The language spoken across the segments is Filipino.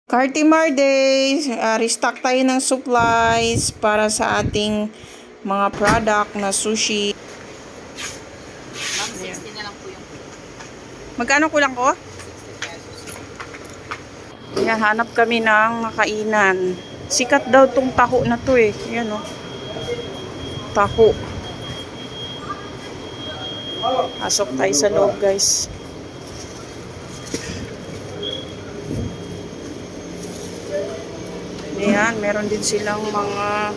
Cartimar Days, restock tayo ng supplies para sa ating mga product na sushi. Ma'am, 60 na lang po yung plate. Magkano kulang ko? 60 pesos. Yan, hanap kami ng makainan. Sikat daw tong taho na to eh. Yan o. Taho. Pasok tayo sa loob guys. Ayan, meron din silang mga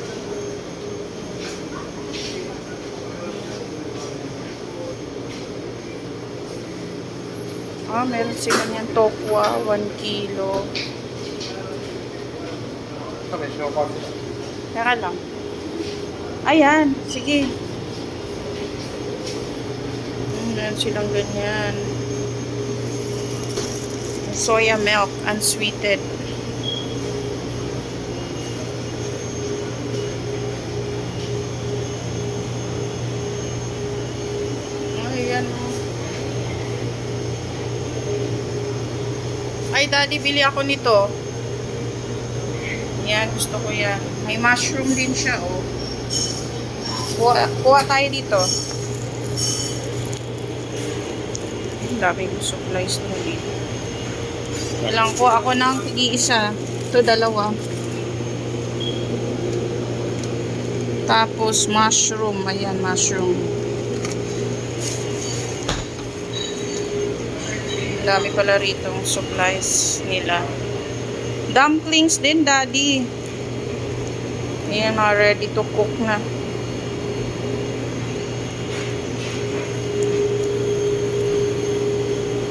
meron sila niyan tokwa, 1 kilo. Teka lang. Ayan, sige. Meron silang ganyan. Soya milk, unsweetened. Ayan. Ay, daddy, bili ako nito. Yan, gusto ko yan. May mushroom din siya, oh. Kuha tayo dito. Ang daming supplies na dito. Kailangan ko ako ng tig-isa. Ito, dalawa. Tapos, mushroom. Ayan, mushroom. Dami pala rito ang supplies nila. Dumplings din, daddy. Ayan, ready to cook na.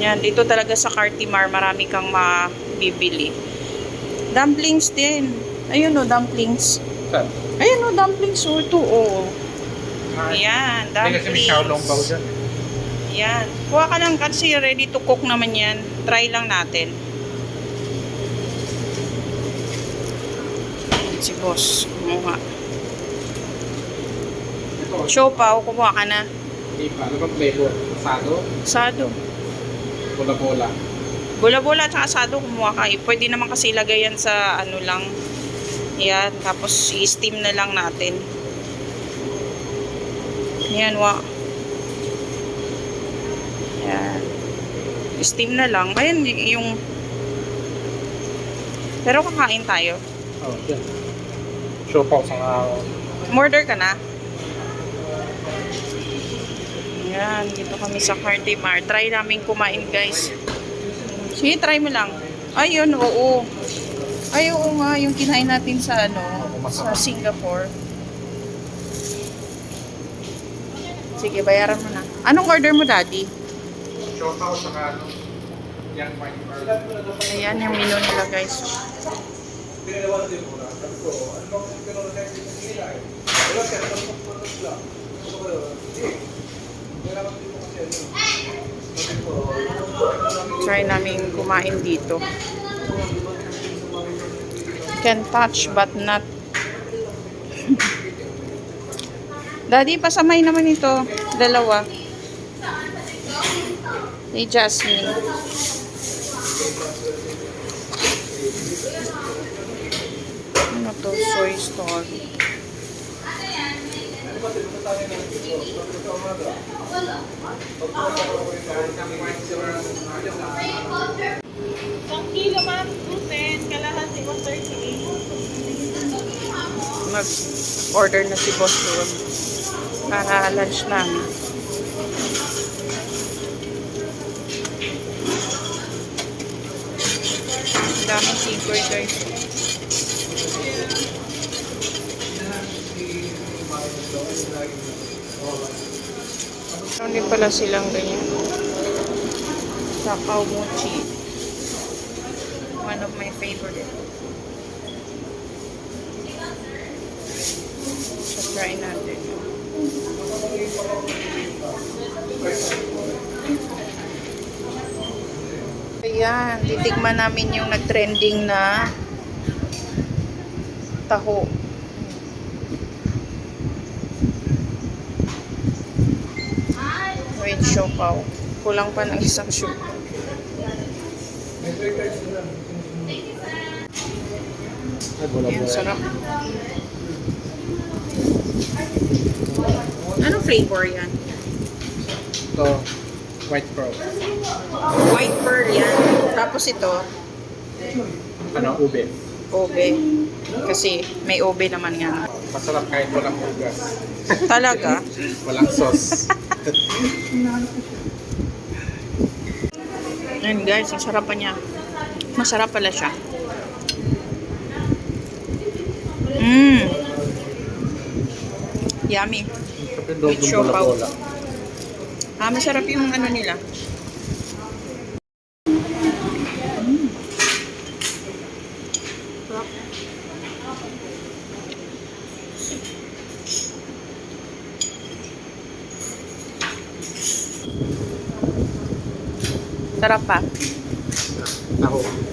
Yan, dito talaga sa Cartimar, marami kang mabibili. Dumplings din. Ayun o, dumplings. Saan? Ayun o, dumplings o. Ito o. Ayan, dumplings. Hindi kasi may xiaolong bao dyan. Yan. Kuha ka lang kasi ready to cook naman yan. Try lang natin. Si boss, kumuha. Siopaw, kumuha ka na. Hindi pa. Ano bang flavor? Asado? Sado. Bola-bola. Bola-bola at asado, kumuha ka. Pwede naman kasi ilagay yan sa ano lang. Yan. Tapos i-steam na lang natin. Yan, Yan. Steam na lang. Ayan yung... Pero kakain tayo. Oh, dyan. Siopaw sa nga. Order ka na? Yan. Dito kami sa Cartimar. Try namin kumain, guys. Sige, try mo lang. Ayun, oo. Ay, oo nga. Yung kinain natin sa ano, sa Singapore. Sige, bayaran mo na. Anong order mo, daddy? Siopaw sa nga ano. Yang white pearl. Ayan yung menu nila, guys. Try namin kumain dito. Can touch but not. Daddy, pasamay naman ito. Dalawa. Ni Jasmine. Ano to? Soy story. Isang kilo, ma'am. 210. Kalahati 138. Mag-order na si boss doon. Para lunch namin. Daming sikoy, guys. Meron din pala silang ganyan. Sakao mochi. One of my favorite. So, try natin. Ayan, titikman namin yung nag-trending na taho. With siopaw. Kulang pa ng isang siopaw. Ayan, sarap. Anong flavor yan? Ito, white pearl. White pearl yan. Tapos ito, Ano, ube. ube. Kasi may ube naman nga. Masarap kahit walang ugas. Talaga? Walang sauce. Ayan guys, ang sarap pa niya. Masarap pala siya. Yummy. With siopaw. Masarap yung ano nila. Sarap. Sarap pa. Taho.